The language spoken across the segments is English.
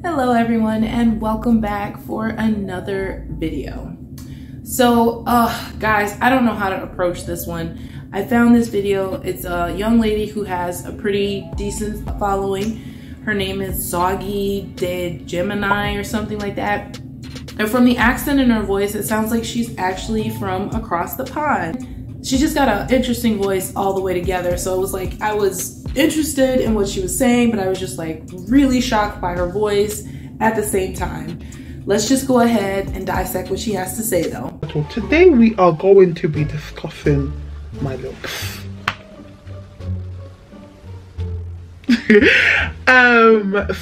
Hello everyone and welcome back for another video. So guys, I don't know how to approach this one. I found this video. It's a young lady who has a pretty decent following. Her name is Soggy de Gemini or something like that. And from the accent in her voice, it sounds like she's actually from across the pond. She just got an interesting voice all the way together. So it was like, I was interested in what she was saying, but I was just like really shocked by her voice at the same time. Let's just go ahead and dissect what she has to say though. Today we are going to be discussing my looks.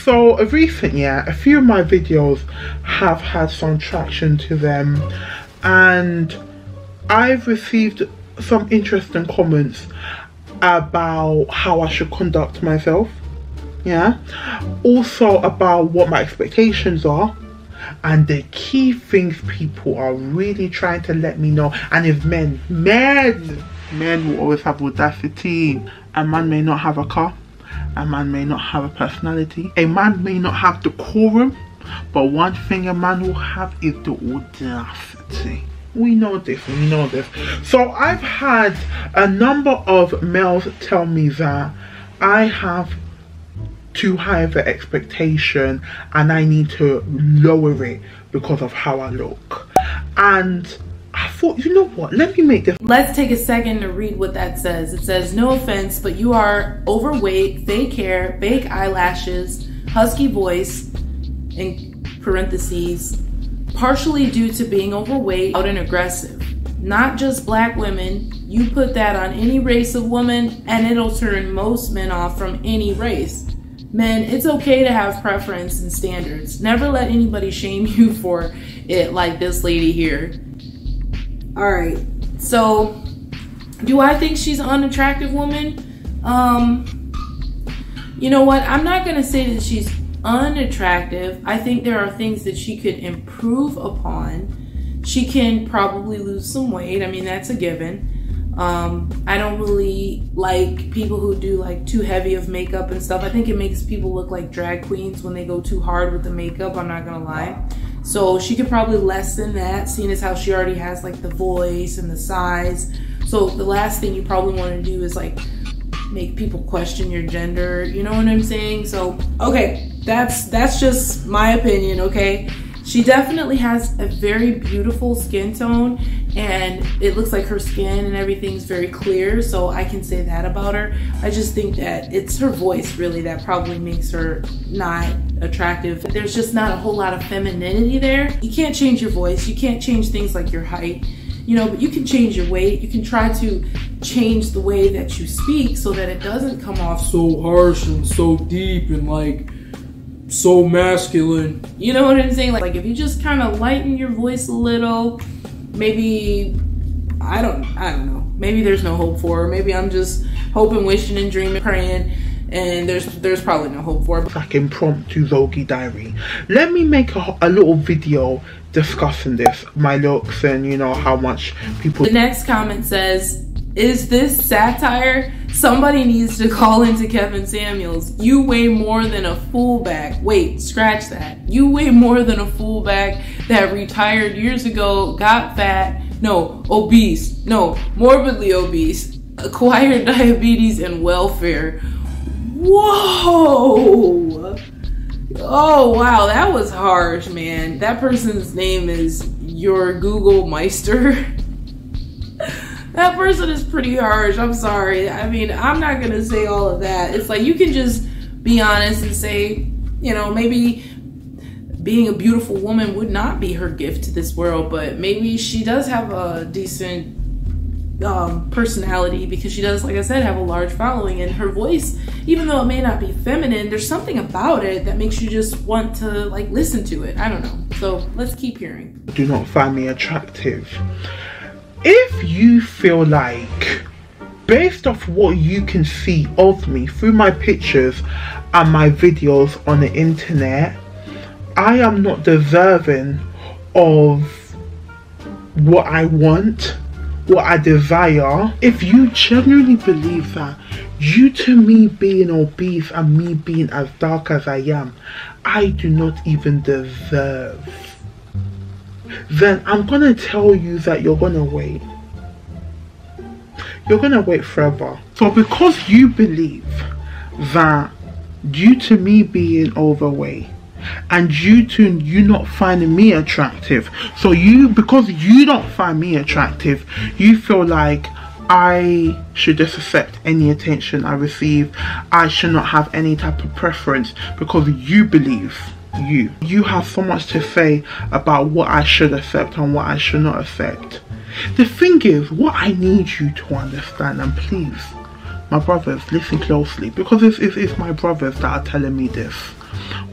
So recently, a few of my videos have had some traction to them, and I've received some interesting comments about how I should conduct myself, also about what my expectations are, and the key things people are really trying to let me know. And if men will always have audacity. A man may not have a car, a man may not have a personality, a man may not have decorum, but one thing a man will have is the audacity. We know this. So I've had a number of males tell me that I have too high of an expectation and I need to lower it because of how I look. And I thought, you know what, let me make this. Let's take a second to read what that says. It says, no offense, but you are overweight, fake hair, fake eyelashes, husky voice, in parentheses, partially due to being overweight, loud and aggressive. Not just black women, you put that on any race of woman and it'll turn most men off from any race. Men, it's okay to have preference and standards. Never let anybody shame you for it like this lady here. All right, so do I think she's an unattractive woman? You know what? I'm not gonna say that she's unattractive. I think there are things that she could improve upon. She can probably lose some weight. I mean, that's a given. I don't really like people who do like too heavy of makeup and stuff. I think it makes people look like drag queens when they go too hard with the makeup, I'm not gonna lie. So she could probably lessen that, seeing as how she already has like the voice and the size. So the last thing you probably want to do is like make people question your gender, you know what I'm saying? So okay, that's just my opinion, okay? She definitely has a very beautiful skin tone, and it looks like her skin and everything's very clear, so I can say that about her. I just think that it's her voice really that probably makes her not attractive. There's just not a whole lot of femininity there. You can't change your voice, you can't change things like your height, you know, but you can change your weight. You can try to change the way that you speak so that it doesn't come off so harsh and so deep and like so masculine. You know what I'm saying? Like if you just kind of lighten your voice a little, maybe, I don't know. Maybe there's no hope for her. Maybe I'm just hoping, wishing, and dreaming, praying, and there's probably no hope for her. Like impromptu Zogi diary. Let me make a little video discussing this, my looks, and you know how much people. The next comment says, is this satire? Somebody needs to call into Kevin Samuels. You weigh more than a fullback. Wait, scratch that. You weigh more than a fullback that retired years ago, got fat, no, obese, no, morbidly obese, acquired diabetes and welfare. Whoa! Oh, wow, that was harsh, man. That person's name is Your Google Meister. That person is pretty harsh. I'm sorry. I mean, I'm not gonna say all of that. It's like you can just be honest and say, you know, maybe being a beautiful woman would not be her gift to this world, but maybe she does have a decent personality, because she does, like I said, have a large following, and her voice, even though it may not be feminine, there's something about it that makes you just want to like listen to it. I don't know. So let's keep hearing. Do not find me attractive. If you feel like, based off what you can see of me through my pictures and my videos on the internet, I am not deserving of what I want, what I desire, if you genuinely believe that due to me being obese and me being as dark as I am, I do not even deserve, then I'm gonna tell you that you're gonna wait. You're gonna wait forever. So because you believe that due to me being overweight and due to you not finding me attractive, so because you don't find me attractive, you feel like I should just accept any attention I receive. I should not have any type of preference because you believe you have so much to say about what I should accept and what I should not accept. The thing is, what I need you to understand, and please, my brothers, listen closely, because it's my brothers that are telling me this.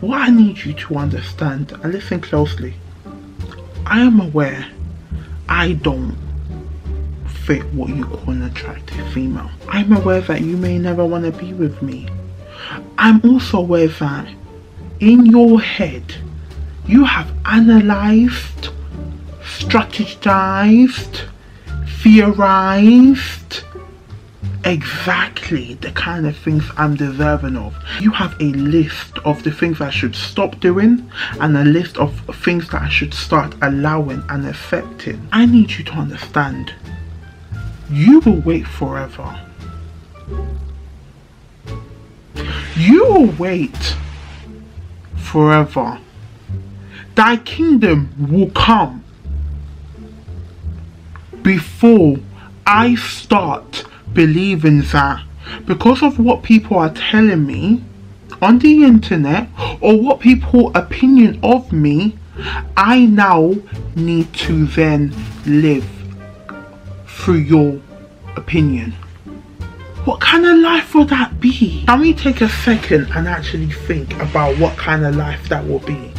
What I need you to understand, and listen closely, I am aware I don't fit what you call an attractive female. I'm aware that you may never want to be with me. I'm also aware that in your head you have analyzed, strategized, theorized exactly the kind of things I'm deserving of. You have a list of the things I should stop doing and a list of things that I should start allowing and accepting. I need you to understand, you will wait forever. You will wait forever. Thy kingdom will come before I start believing that, because of what people are telling me on the internet or what people's opinion of me, I now need to then live through your opinion. What kind of life will that be? Can we take a second and actually think about what kind of life that will be?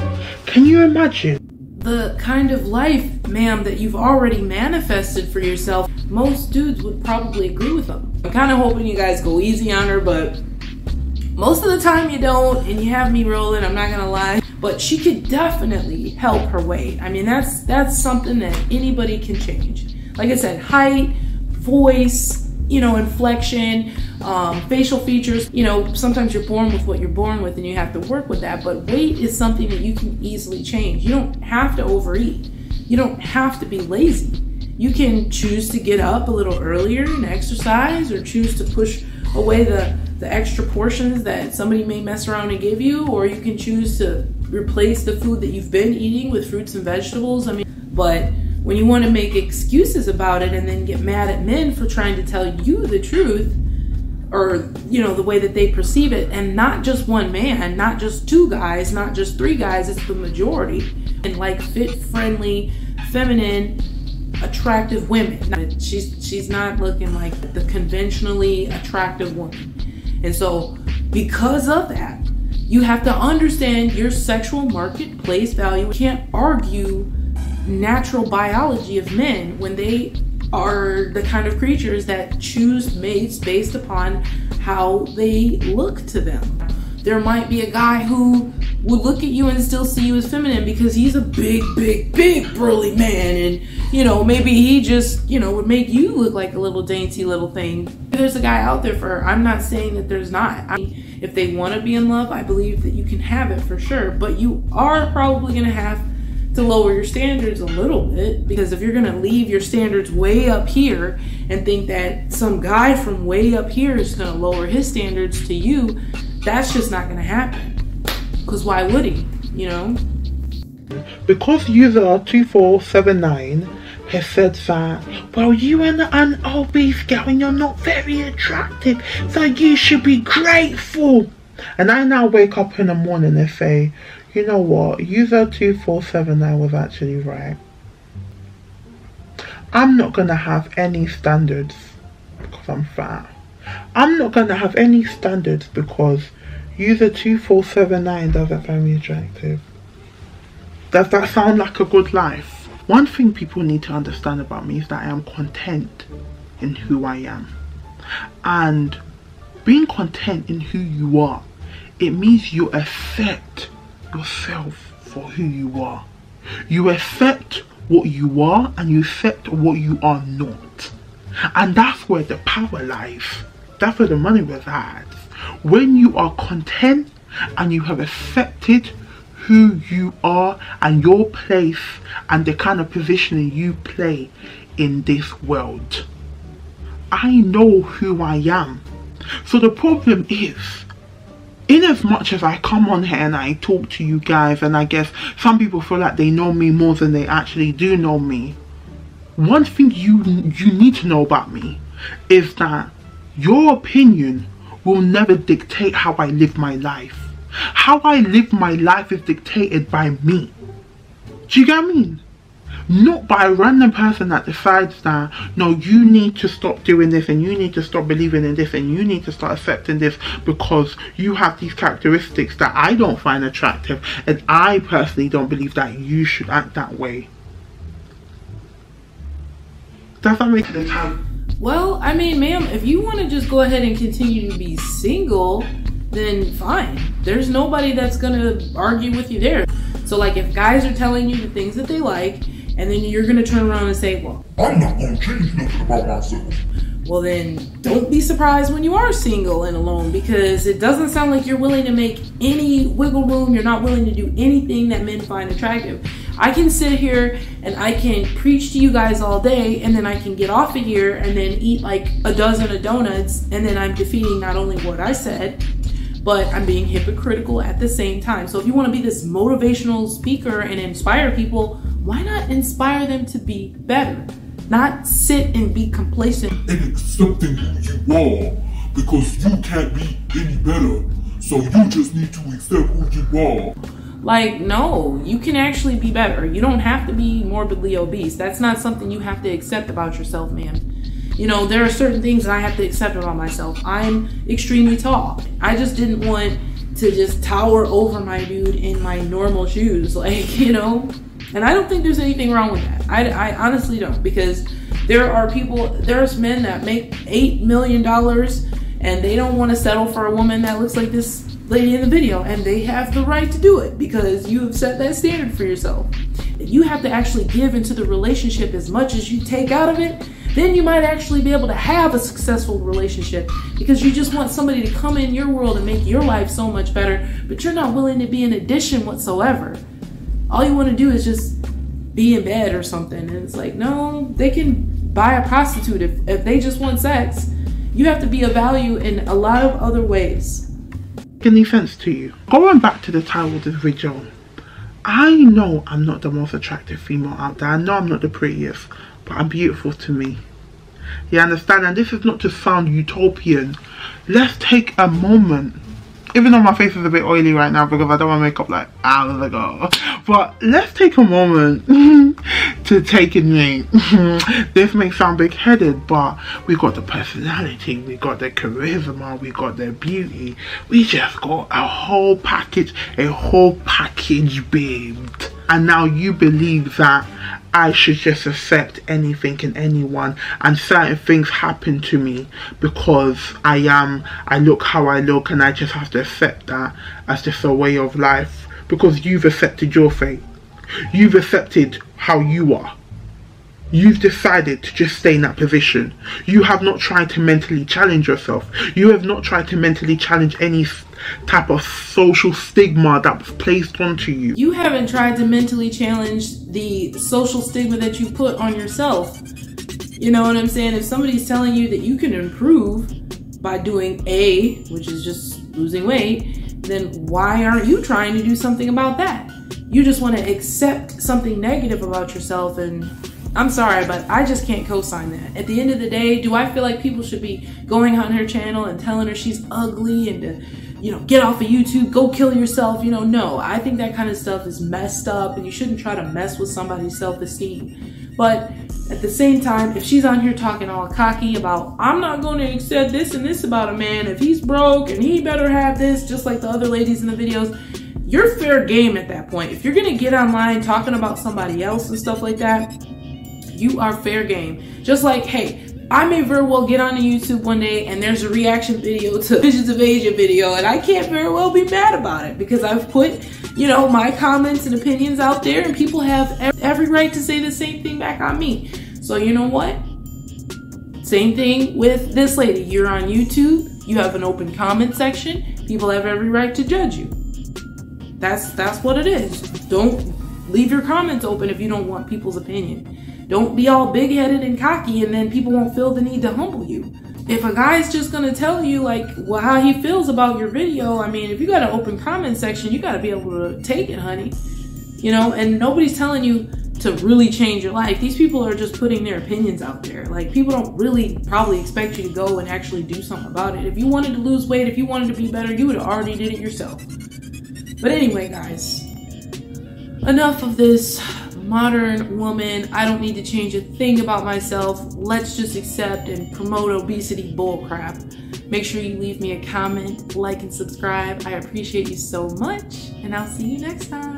Can you imagine? The kind of life, ma'am, that you've already manifested for yourself, most dudes would probably agree with them. I'm kind of hoping you guys go easy on her, but most of the time you don't, and you have me rolling, I'm not gonna lie. But she could definitely help her weight. I mean, that's something that anybody can change. Like I said, height, voice, you know, inflection, facial features. You know, sometimes you're born with what you're born with and you have to work with that, but weight is something that you can easily change. You don't have to overeat. You don't have to be lazy. You can choose to get up a little earlier and exercise, or choose to push away the extra portions that somebody may mess around and give you, or you can choose to replace the food that you've been eating with fruits and vegetables. I mean, but when you want to make excuses about it and then get mad at men for trying to tell you the truth, or, you know, the way that they perceive it, and not just one man, not just two guys, not just three guys, it's the majority, and like fit, friendly, feminine, attractive women. She's not looking like the conventionally attractive woman. And so because of that, you have to understand your sexual marketplace value. You can't argue natural biology of men when they are the kind of creatures that choose mates based upon how they look to them. There might be a guy who would look at you and still see you as feminine because he's a big burly man, and, you know, maybe he just, you know, would make you look like a little dainty little thing. There's a guy out there for her. I'm not saying that there's not. I mean, if they want to be in love, I believe that you can have it for sure, but you are probably going to have to lower your standards a little bit, because if you're going to leave your standards way up here and think that some guy from way up here is going to lower his standards to you, that's just not going to happen. Because why would he, you know? Because user 2479 has said that, well, you are an obese girl and you're not very attractive, so you should be grateful. And I now wake up in the morning and say, you know what, user 2479 was actually right. I'm not going to have any standards because I'm fat. I'm not going to have any standards because user 2479 doesn't find me attractive. Does that sound like a good life? One thing people need to understand about me is that I am content in who I am. And being content in who you are, it means you accept yourself for who you are. You accept what you are and you accept what you are not. And that's where the power lies. That's where the money resides. When you are content and you have accepted who you are and your place and the kind of positioning you play in this world. I know who I am. So the problem is, in as much as I come on here and I talk to you guys, and I guess some people feel like they know me more than they actually do know me, one thing you need to know about me is that your opinion will never dictate how I live my life. How I live my life is dictated by me. Do you get what I mean? Not by a random person that decides that, no, you need to stop doing this and you need to stop believing in this and you need to start accepting this because you have these characteristics that I don't find attractive and I personally don't believe that you should act that way. Does that make sense? Well, I mean, ma'am, if you want to just go ahead and continue to be single, then fine. There's nobody that's gonna argue with you there. So like, if guys are telling you the things that they like, and then you're gonna turn around and say, well, I'm not gonna change nothing about myself. Well, then don't be surprised when you are single and alone, because it doesn't sound like you're willing to make any wiggle room. You're not willing to do anything that men find attractive. I can sit here and I can preach to you guys all day, and then I can get off of here and then eat like a dozen of donuts, and then I'm defeating not only what I said, but I'm being hypocritical at the same time. So if you want to be this motivational speaker and inspire people, why not inspire them to be better? Not sit and be complacent. And accepting who you are, because you can't be any better. So you just need to accept who you are. Like, no, you can actually be better. You don't have to be morbidly obese. That's not something you have to accept about yourself, man. You know, there are certain things that I have to accept about myself. I'm extremely tall. I just didn't want to just tower over my dude in my normal shoes, like, you know. And I don't think there's anything wrong with that. I honestly don't, because there's men that make $8 million and they don't want to settle for a woman that looks like this lady in the video, and they have the right to do it because you have set that standard for yourself. If you have to actually give into the relationship as much as you take out of it, then you might actually be able to have a successful relationship, because you just want somebody to come in your world and make your life so much better, but you're not willing to be an addition whatsoever. All you want to do is just be in bed or something. And it's like, no, they can buy a prostitute if they just want sex. You have to be of value in a lot of other ways. Any sense to you? Going back to the title of this video, I know I'm not the most attractive female out there. I know I'm not the prettiest, but I'm beautiful to me. You understand? And this is not to sound utopian. Let's take a moment, even though my face is a bit oily right now because I don't want makeup like hours ago, but let's take a moment to take in me. This may sound big-headed, but we got the personality, we got the charisma, we got the beauty. We just got a whole package, babe. And now you believe that I should just accept anything and anyone, and certain things happen to me because I look how I look, and I just have to accept that as just a way of life because you've accepted your fate. You've accepted how you are. You've decided to just stay in that position. You have not tried to mentally challenge yourself. You have not tried to mentally challenge any type of social stigma that was placed onto you. You haven't tried to mentally challenge the social stigma that you put on yourself. You know what I'm saying? If somebody's telling you that you can improve by doing A, which is just losing weight, then why aren't you trying to do something about that? You just want to accept something negative about yourself, and I'm sorry, but I just can't co-sign that. At the end of the day, do I feel like people should be going on her channel and telling her she's ugly and to, you know, get off of YouTube, go kill yourself? You know, no. I think that kind of stuff is messed up, and you shouldn't try to mess with somebody's self-esteem. But at the same time, if she's on here talking all cocky about, I'm not going to accept this and this about a man, if he's broke and he better have this, just like the other ladies in the videos, you're fair game at that point. If you're going to get online talking about somebody else and stuff like that, you are fair game. Just like, hey, I may very well get onto YouTube one day and there's a reaction video to Visions of Asia video, and I can't very well be mad about it because I've put, you know, my comments and opinions out there, and people have every right to say the same thing back on me. So you know what? Same thing with this lady. You're on YouTube, you have an open comment section, people have every right to judge you. That's what it is. Don't leave your comments open if you don't want people's opinion. Don't be all big-headed and cocky and then people won't feel the need to humble you. If a guy's just gonna tell you like how he feels about your video, I mean, if you got an open comment section, you gotta be able to take it, honey. You know, and nobody's telling you to really change your life. These people are just putting their opinions out there. Like, people don't really probably expect you to go and actually do something about it. If you wanted to lose weight, if you wanted to be better, you would have already did it yourself. But anyway, guys, enough of this modern woman. I don't need to change a thing about myself. Let's just accept and promote obesity bullcrap. Make sure you leave me a comment, like, and subscribe. I appreciate you so much, and I'll see you next time.